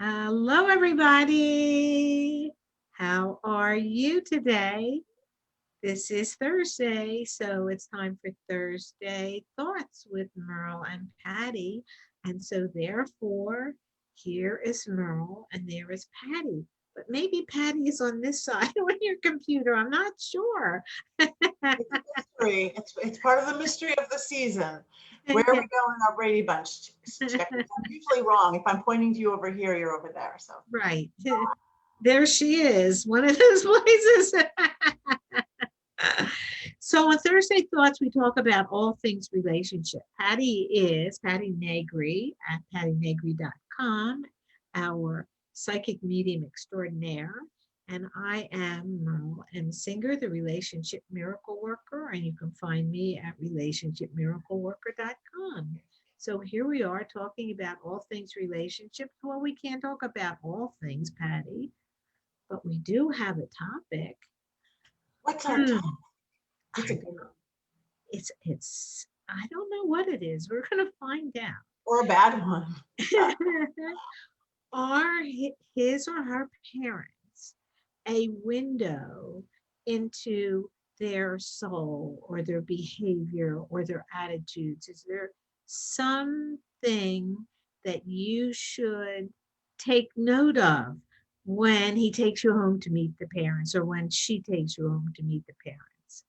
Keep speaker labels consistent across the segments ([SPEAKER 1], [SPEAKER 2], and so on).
[SPEAKER 1] Hello, everybody. How are you today? This is Thursday, so it's time for Thursday Thoughts with Merle and Patty. And so, therefore, here is Merle and there is Patty. But maybe Patty is on this side on your computer. I'm not sure.
[SPEAKER 2] It's a mystery. It's part of the mystery of the season. Where are we going, our Brady Bunch check? I'm usually wrong. If I'm pointing to you over here, you're over there. So
[SPEAKER 1] Right. There she is, one of those places. So on Thursday Thoughts, we talk about all things relationship. Patty is Patty Negri at pattynegri.com, our psychic medium extraordinaire. And I am Merle M. Singer, the relationship miracle worker. And you can find me at relationshipmiracleworker.com. So here we are talking about all things relationships. Well, we can't talk about all things, Patty, but we do have a topic.
[SPEAKER 2] what's our
[SPEAKER 1] Hmm.
[SPEAKER 2] time? It's a
[SPEAKER 1] I
[SPEAKER 2] good one
[SPEAKER 1] it's I don't know what it is. We're gonna find
[SPEAKER 2] or a bad one.
[SPEAKER 1] out. Are his or her parents a window into their soul or their behavior or their attitudes? Is there something that you should take note of when he takes you home to meet the parents or when she takes you home to meet the parents?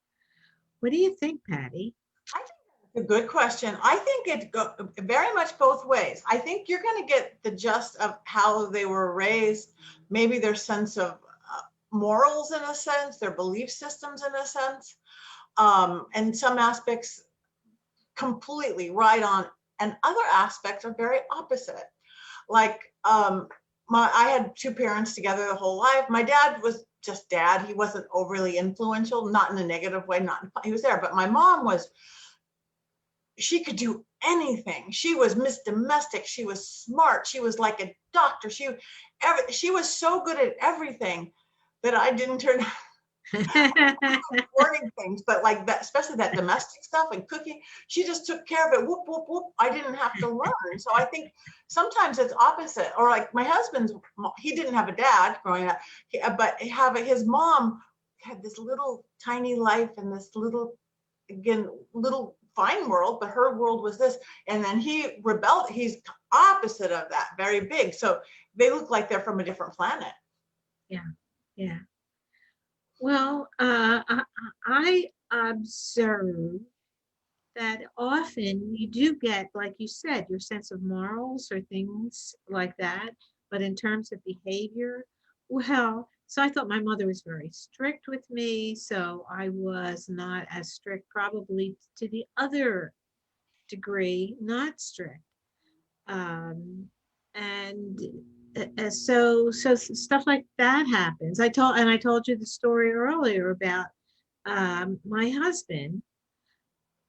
[SPEAKER 1] What do you think, Patty?
[SPEAKER 2] I think that's a good question. I think very much both ways. I think you're going to get the gist of how they were raised, maybe their sense of morals in a sense, their belief systems in a sense, and some aspects completely right on, and other aspects are very opposite. Like I had two parents together the whole life. My dad was just dad. He wasn't overly influential, not in a negative way. Not he was there, but my mom was. She could do anything. She was Miss Domestic. She was smart. She was like a doctor. She was so good at everything that I didn't turn hoarding things, but like that, especially that domestic stuff and cooking, she just took care of it. Whoop, whoop, whoop. I didn't have to learn. So I think sometimes it's opposite. Or like my husband's, he didn't have a dad growing up, but his mom had this little tiny life and this little, again, little fine world, but her world was this. And then he rebelled. He's opposite of that, very big. So they look like they're from a different planet.
[SPEAKER 1] Yeah, yeah. Well, I observe that often you do get, like you said, your sense of morals or things like that. But in terms of behavior, well, so I thought my mother was very strict with me. So I was not as strict, probably to the other degree, not strict. And so stuff like that happens. I told you the story earlier about my husband,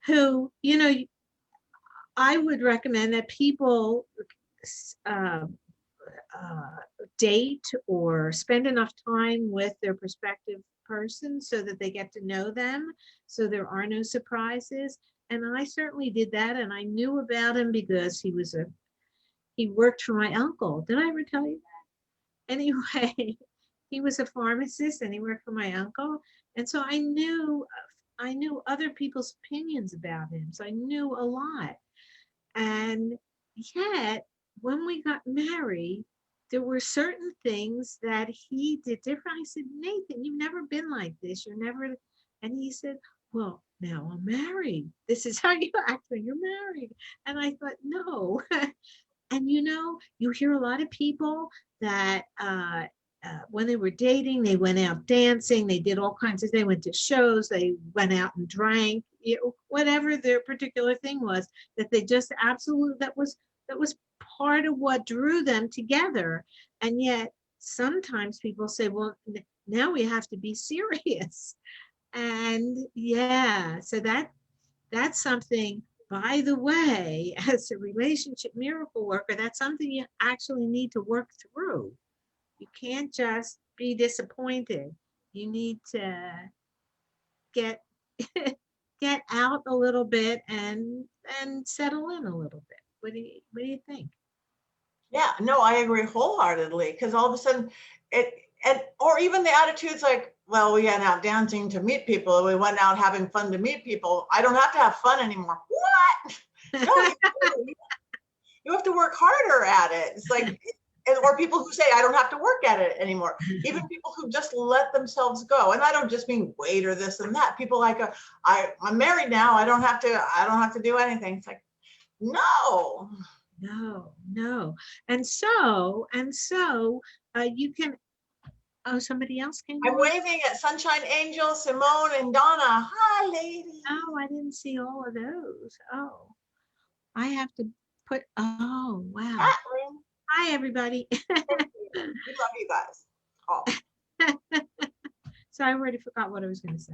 [SPEAKER 1] who I would recommend that people uh, uh, date or spend enough time with their prospective person so that they get to know them, so there are no surprises. And I certainly did that, and I knew about him because he worked for my uncle. Did I ever tell you that? Anyway, he was a pharmacist and he worked for my uncle, and so I knew other people's opinions about him, so I knew a lot. And yet, when we got married, there were certain things that he did different. I said, Nathan, you've never been like this. You're never. And he said, well, now I'm married. This is how you act when you're married. And I thought, no. And you hear a lot of people that when they were dating, they went out dancing, they did all kinds of, they went to shows, they went out and drank, whatever their particular thing was, that they just absolutely, that was part of what drew them together. And yet sometimes people say, well, now we have to be serious. And yeah, so that's something, by the way, as a relationship miracle worker, that's something you actually need to work through. You can't just be disappointed. You need to get get out a little bit and settle in a little bit. What do you think?
[SPEAKER 2] Yeah, no, I agree wholeheartedly, because all of a sudden it, and or even the attitudes like, well, we went out dancing to meet people, we went out having fun to meet people. I don't have to have fun anymore. What? No, you do. You have to work harder at it. It's like, or people who say, I don't have to work at it anymore. Even people who just let themselves go. And I don't just mean wait or this and that. People like, I'm married now. I don't have to do anything. It's like, no.
[SPEAKER 1] No, no. And so you can, oh, somebody else came
[SPEAKER 2] I'm
[SPEAKER 1] on.
[SPEAKER 2] waving at Sunshine Angel, Simone, and Donna. Hi, ladies.
[SPEAKER 1] Oh, I didn't see all of those. Oh, I have to put, oh, wow.
[SPEAKER 2] Chat room.
[SPEAKER 1] Hi, everybody.
[SPEAKER 2] Thank you. We love you guys. Oh.
[SPEAKER 1] So I already forgot what I was going to say.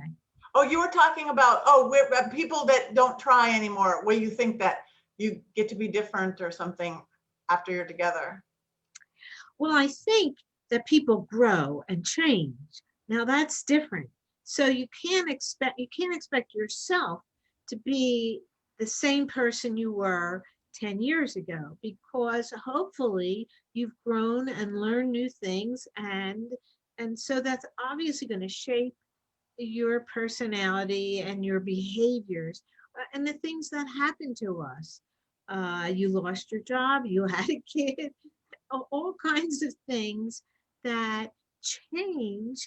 [SPEAKER 2] Oh, you were talking about, we're people that don't try anymore, where you think that you get to be different or something after you're together.
[SPEAKER 1] Well, I think that people grow and change. Now that's different. So you can't expect yourself to be the same person you were 10 years ago, because hopefully you've grown and learned new things, and so that's obviously going to shape your personality and your behaviors, and the things that happen to us. You lost your job, you had a kid, all kinds of things that change,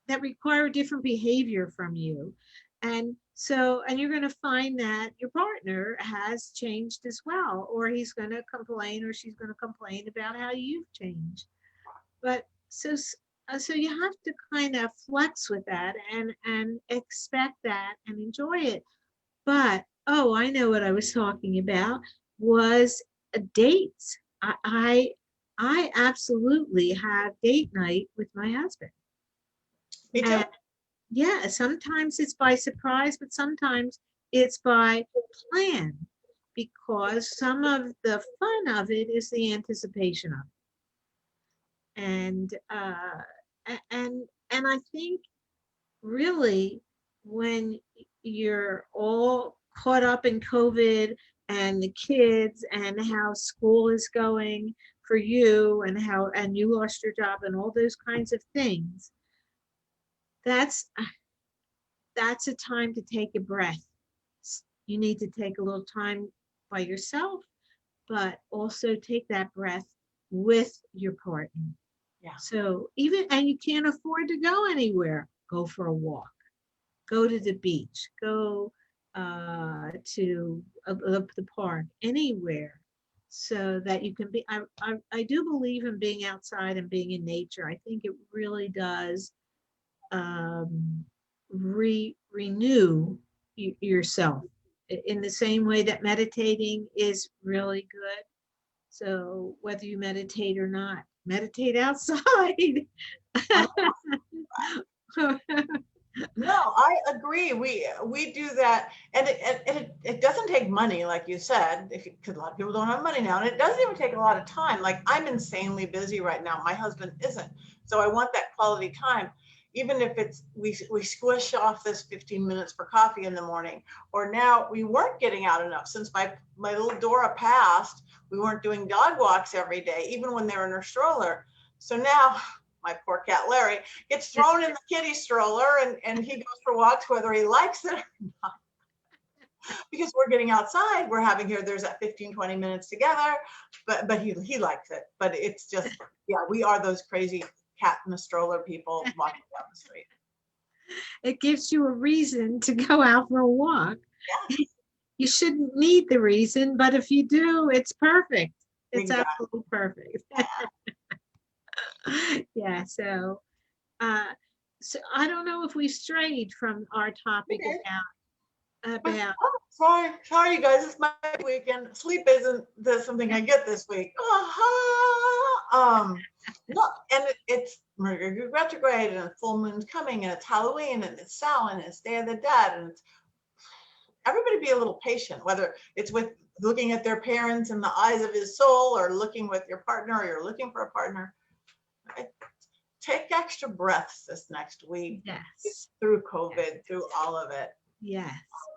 [SPEAKER 1] that require different behavior from you. And you're going to find that your partner has changed as well, or he's going to complain or she's going to complain about how you've changed. But so you have to kind of flex with that and expect that and enjoy it. But oh, I know what I was talking about was dates. I absolutely have date night with my husband.
[SPEAKER 2] Me too.
[SPEAKER 1] And yeah, sometimes it's by surprise, but sometimes it's by plan, because some of the fun of it is the anticipation of it. And I think really when you're all caught up in COVID and the kids and how school is going for you, and you lost your job and all those kinds of things, that's that's a time to take a breath. You need to take a little time by yourself, but also take that breath with your partner.
[SPEAKER 2] Yeah.
[SPEAKER 1] So even, and you can't afford to go anywhere, go for a walk, go to the beach, go to the park, anywhere, so that you can be. I do believe in being outside and being in nature. I think it really does um, renew yourself in the same way that meditating is really good. So whether you meditate or not, meditate outside.
[SPEAKER 2] No, I agree. We do that, and it doesn't take money, like you said, because a lot of people don't have money now, and it doesn't even take a lot of time. Like I'm insanely busy right now. My husband isn't, so I want that quality time, even if it's we squish off this 15 minutes for coffee in the morning. Or now we weren't getting out enough since my little Dora passed. We weren't doing dog walks every day, even when they were in her stroller. So now my poor cat Larry gets thrown in the kitty stroller, and he goes for walks whether he likes it or not. Because we're getting outside, we're having here, there's that 15-20 minutes together, but he likes it. But it's just, yeah, we are those crazy cat in a stroller people walking down the street.
[SPEAKER 1] It gives you a reason to go out for a walk.
[SPEAKER 2] Yeah,
[SPEAKER 1] You shouldn't need the reason, but if you do, it's perfect. It's
[SPEAKER 2] exactly.
[SPEAKER 1] absolutely perfect. Yeah, uh, so I don't know if we strayed from our topic
[SPEAKER 2] Okay.
[SPEAKER 1] about
[SPEAKER 2] Sorry, you guys. It's my weekend. Sleep isn't something I get this week. No, and it's Mercury retrograde, and full moon's coming, and it's Halloween, and it's Samhain, and it's Day of the Dead, and it's everybody be a little patient. Whether it's with looking at their parents in the eyes of his soul, or looking with your partner, or you're looking for a partner. Take extra breaths this next week.
[SPEAKER 1] yes,
[SPEAKER 2] Through COVID, through all of it.
[SPEAKER 1] yes,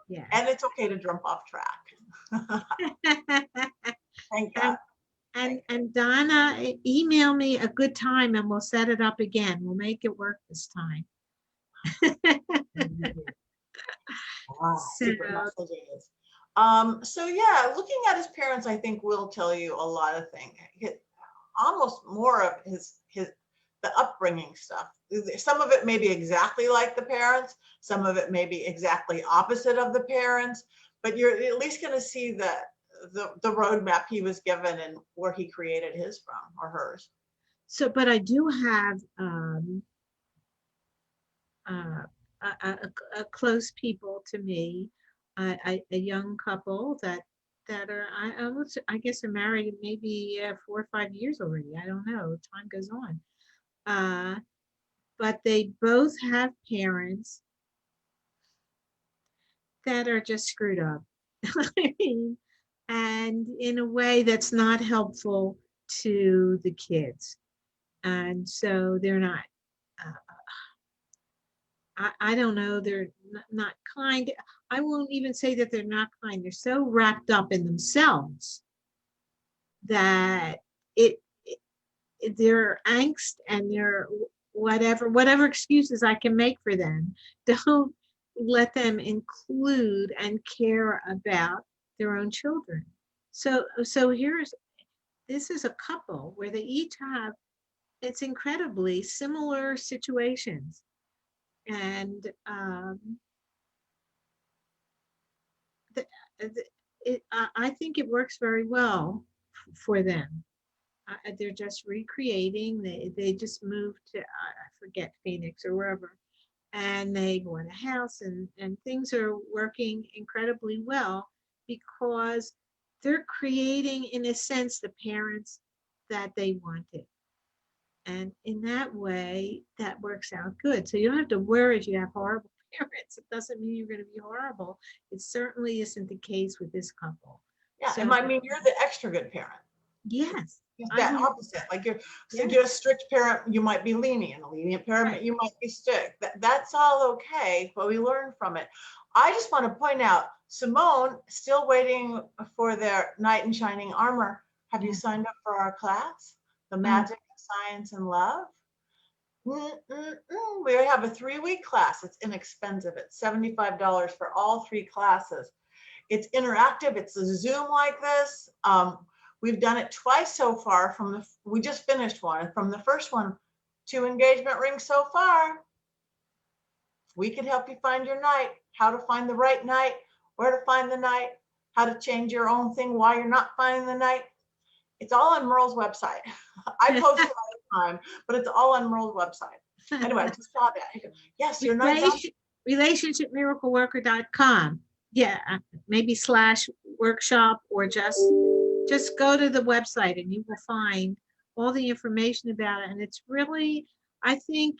[SPEAKER 1] yes.
[SPEAKER 2] And it's okay to jump off track. Thank God.
[SPEAKER 1] And And Donna, email me a good time and we'll set it up again. We'll make it work this time.
[SPEAKER 2] Wow,
[SPEAKER 1] So,
[SPEAKER 2] secret messages. So yeah, looking at his parents, I think will tell you a lot of things. Almost more of his the upbringing stuff. Some of it may be exactly like the parents, some of it may be exactly opposite of the parents, but you're at least going to see the roadmap he was given and where he created his from or hers.
[SPEAKER 1] but I do have uh, a close people to me, a young couple that are I guess are married maybe 4 or 5 years already. I don't know. Time goes on. Uh, but they both have parents that are just screwed up. I mean, and in a way that's not helpful to the kids. And so they're not, uh, I don't know, they're not kind. I won't even say that they're not kind. They're so wrapped up in themselves that their angst and their whatever excuses I can make for them don't let them include and care about their own children. So this is a couple where they each have, it's incredibly similar situations, and the, I think it works very well for them. They're just recreating. They just moved to I forget, Phoenix or wherever, and they bought a house, and things are working incredibly well because they're creating, in a sense, the parents that they wanted. And in that way, that works out good. So you don't have to worry if you have horrible parents. It doesn't mean you're going to be horrible. It certainly isn't the case with this couple.
[SPEAKER 2] Yeah, it
[SPEAKER 1] So
[SPEAKER 2] might mean you're the extra good parent.
[SPEAKER 1] yes,
[SPEAKER 2] It's
[SPEAKER 1] I
[SPEAKER 2] that
[SPEAKER 1] mean,
[SPEAKER 2] opposite. Like so
[SPEAKER 1] yes,
[SPEAKER 2] you're a strict parent, you might be lenient. A lenient parent,
[SPEAKER 1] right.
[SPEAKER 2] you might be strict. That's all okay, but we learn from it. I just want to point out, Simone, still waiting for their knight in shining armor. Have you
[SPEAKER 1] Yeah.
[SPEAKER 2] signed up for our class? The
[SPEAKER 1] Oh,
[SPEAKER 2] Magic of Science and Love? We have a 3-week class. It's inexpensive. It's $75 for all 3 classes. It's interactive. It's a Zoom like this. We've done it twice so far. We just finished one. From the first one, 2 engagement rings so far. We can help you find your knight, how to find the right knight, where to find the knight, how to change your own thing while you're not finding the knight. It's all on Merle's website. I post it all the time, but it's all on Merle's website. Anyway, I just saw that. Yes, your knight's on.
[SPEAKER 1] Relationshipmiracleworker.com. Yeah, maybe slash workshop, or just go to the website and you will find all the information about it. And it's really, I think,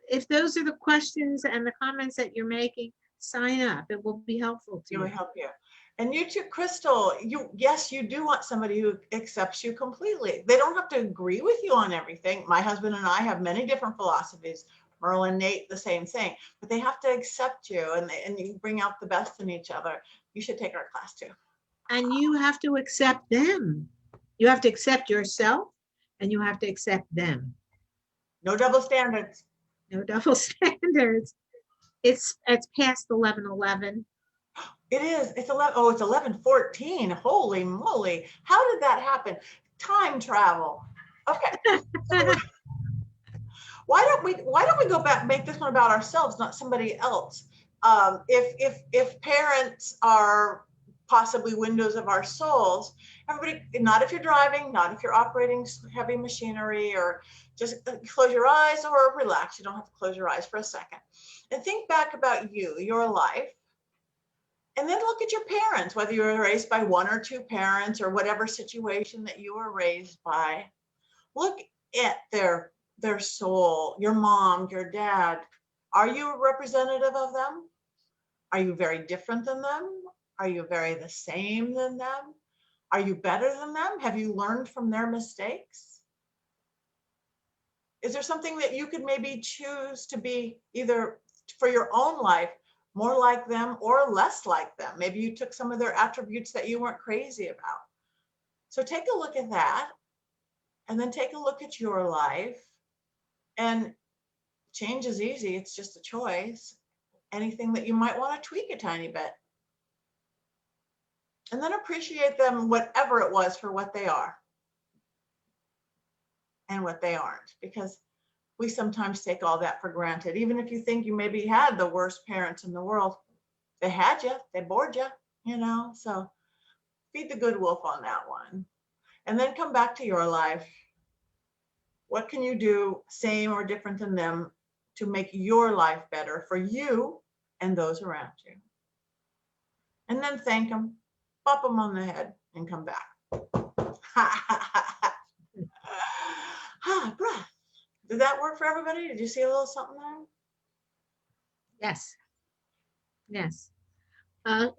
[SPEAKER 1] if those are the questions and the comments that you're making, sign up. It will be helpful to
[SPEAKER 2] It will
[SPEAKER 1] you.
[SPEAKER 2] help you. And you too, Crystal, yes, you do want somebody who accepts you completely. They don't have to agree with you on everything. My husband and I have many different philosophies. Merle and Nate, the same thing, but they have to accept you, and you bring out the best in each other. You should take our class too.
[SPEAKER 1] And you have to accept them. You have to accept yourself, and you have to accept them.
[SPEAKER 2] No double standards.
[SPEAKER 1] No double standards. It's past 11:11.
[SPEAKER 2] It is. It's 11. Oh, it's 11:14. Holy moly! How did that happen? Time travel. Okay. So why don't we go back, make this one about ourselves, not somebody else? If parents are possibly windows of our souls, everybody, not if you're driving, not if you're operating heavy machinery, or just close your eyes or relax. You don't have to close your eyes for a second and think back about your life. And then look at your parents, whether you were raised by 1 or 2 parents or whatever situation that you were raised by. Look at their soul, your mom, your dad. Are you a representative of them? Are you very different than them? Are you very the same than them? Are you better than them? Have you learned from their mistakes? Is there something that you could maybe choose to be, either for your own life, more like them or less like them? Maybe you took some of their attributes that you weren't crazy about. So take a look at that, and then take a look at your life. And change is easy. It's just a choice. Anything that you might want to tweak a tiny bit. And then appreciate them, whatever it was, for what they are and what they aren't. Because we sometimes take all that for granted. Even if you think you maybe had the worst parents in the world, they had you, they bored you, you know? So feed the good wolf on that one. And then come back to your life. What can you do, same or different than them, to make your life better for you and those around you? And then thank them, pop them on the head, and come back. Breath. Did that work for everybody? Did you see a little something there?
[SPEAKER 1] Yes. Yes.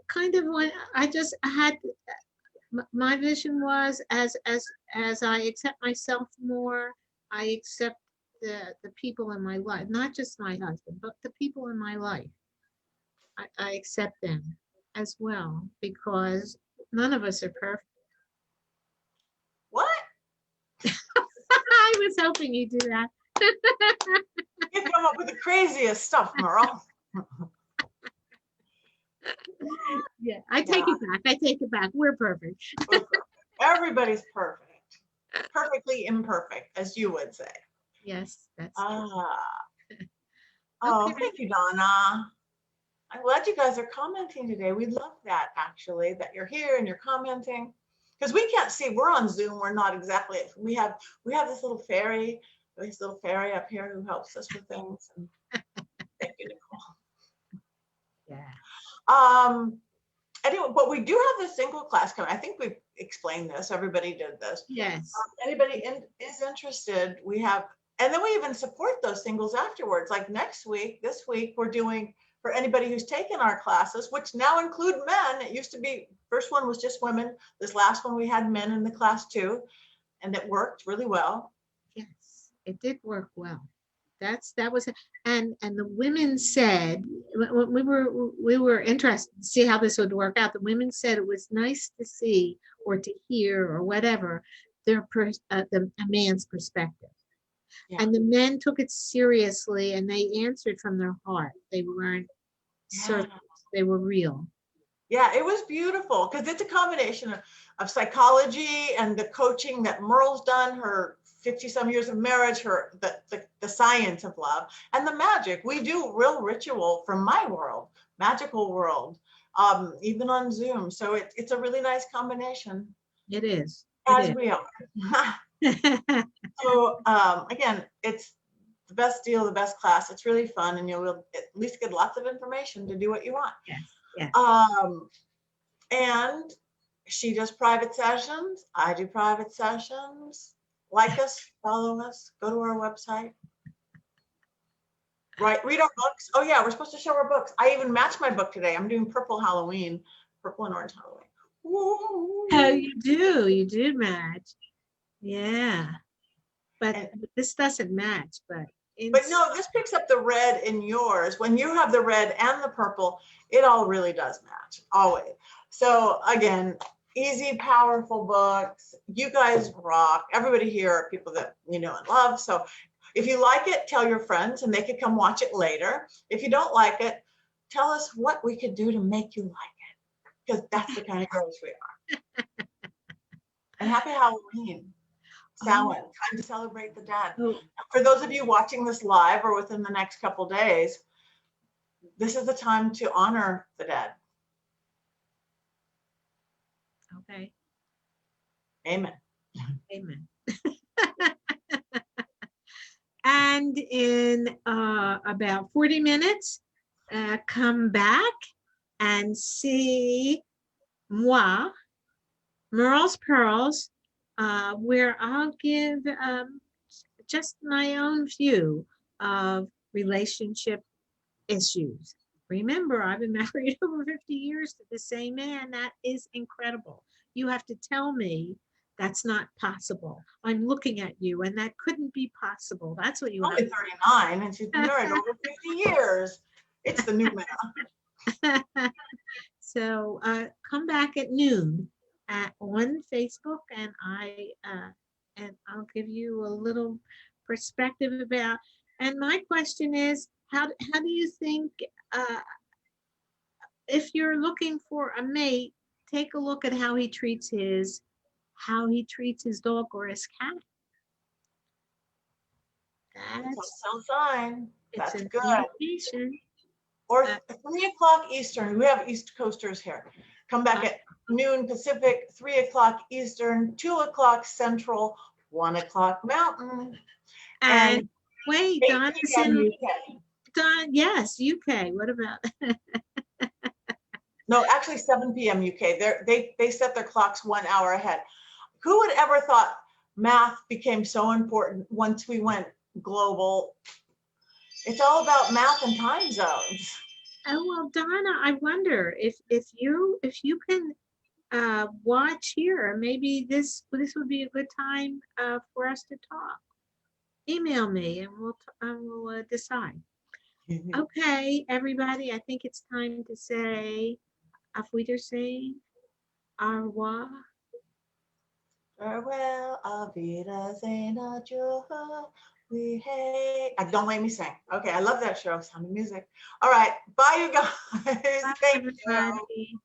[SPEAKER 1] Kind of when I had my vision was as I accept myself more, I accept the people in my life, not just my husband, but the people in my life. I accept them as well, because none of us are perfect.
[SPEAKER 2] What?
[SPEAKER 1] I was hoping you'd do that.
[SPEAKER 2] You come up with the craziest stuff, Merle.
[SPEAKER 1] Yeah, I take it back. I take it back. We're perfect.
[SPEAKER 2] We're perfect. Everybody's perfect. Perfectly imperfect, as you would say.
[SPEAKER 1] Yes, that's
[SPEAKER 2] Ah. Oh,
[SPEAKER 1] okay.
[SPEAKER 2] thank you, Donna. I'm glad you guys are commenting today. We love that, actually, that you're here and you're commenting. Because we can't see, we're on Zoom. We're not exactly, we have this little fairy up here who helps us with things. And thank you, Nicole.
[SPEAKER 1] Yeah.
[SPEAKER 2] Anyway, but we do have the single class coming. I think we've explained this. Everybody did this.
[SPEAKER 1] Yes.
[SPEAKER 2] Anybody is interested, we have, and then we even support those singles afterwards. Like this week, we're doing, for anybody who's taken our classes, which now include men. It used to be, first one was just women. This last one, we had men in the class too, and it worked really well.
[SPEAKER 1] Yes, it did work well. That was, and the women said, when we were interested to see how this would work out. The women said it was nice to see or to hear or whatever a man's perspective.
[SPEAKER 2] Yeah.
[SPEAKER 1] And the men took it seriously and they answered from their heart. They weren't surface, they were real.
[SPEAKER 2] Yeah, it was beautiful because it's a combination of psychology and the coaching that Merle's done, her 50 some years of marriage, the science of love, and the magic. We do real ritual from my world, magical world, even on Zoom. So it's a really nice combination.
[SPEAKER 1] It is.
[SPEAKER 2] As we are. So again, it's the best deal, the best class. It's really fun, and you'll at least get lots of information to do what you want.
[SPEAKER 1] Yes. Yes.
[SPEAKER 2] And she does private sessions. I do private sessions. Like us, follow us, go to our website. Right, read our books. Oh yeah, we're supposed to show our books. I even matched my book today. I'm doing purple Halloween, purple and orange Halloween. Woo.
[SPEAKER 1] Oh, you do match. Yeah. But this doesn't match, but
[SPEAKER 2] no, this picks up the red in yours. When you have the red and the purple, it all really does match, always. So again, easy, powerful books. You guys rock. Everybody here are people that you know and love. So if you like it, tell your friends and they could come watch it later. If you don't like it, tell us what we could do to make you like it, because that's the kind of girls we are. And happy Halloween. Samhain, time to celebrate the dead.
[SPEAKER 1] Oh.
[SPEAKER 2] For those of you watching this live or within the next couple days, this is the time to honor the dead.
[SPEAKER 1] Okay.
[SPEAKER 2] Amen.
[SPEAKER 1] Amen. And in about 40 minutes, come back and see moi, Merle's Pearls, where I'll give just my own view of relationship issues. Remember, I've been married over 50 years to the same man. That is incredible. You have to tell me that's not possible. I'm looking at you and that couldn't be possible. That's what you
[SPEAKER 2] Only
[SPEAKER 1] have.
[SPEAKER 2] 39 and she's been married over 50 years. It's the new man.
[SPEAKER 1] So come back at noon on Facebook, and I'll give you a little perspective about. And my question is, how do you think, uh, if you're looking for a mate, take a look at how he treats his dog or his cat.
[SPEAKER 2] It's a
[SPEAKER 1] That's
[SPEAKER 2] telltale sign.
[SPEAKER 1] it's
[SPEAKER 2] That's
[SPEAKER 1] an
[SPEAKER 2] good.
[SPEAKER 1] indication.
[SPEAKER 2] Or
[SPEAKER 1] Uh,
[SPEAKER 2] 3 o'clock Eastern. We have East Coasters here. Come back
[SPEAKER 1] uh,
[SPEAKER 2] at noon Pacific, 3 o'clock Eastern, 2 o'clock Central, 1 o'clock Mountain,
[SPEAKER 1] and
[SPEAKER 2] and
[SPEAKER 1] wait,
[SPEAKER 2] 8 p.m.
[SPEAKER 1] Donaldson,
[SPEAKER 2] UK.
[SPEAKER 1] Yes, UK. What about?
[SPEAKER 2] No, actually 7 p.m. UK. They set their clocks 1 hour ahead. Who would ever thought math became so important once we went global? It's all about math and time zones.
[SPEAKER 1] Oh well, Donna, I wonder if you can watch here. Maybe this would be a good time for us to talk. Email me and we'll decide. Okay, everybody. I think it's time to say Auf Wiedersehen, au revoir.
[SPEAKER 2] Farewell, auf Wiedersehen, adieu. We hate. Don't make me sing. Okay, I love that show. Sound of Music. All right, bye, you guys.
[SPEAKER 1] Bye,
[SPEAKER 2] Thank you.
[SPEAKER 1] everybody.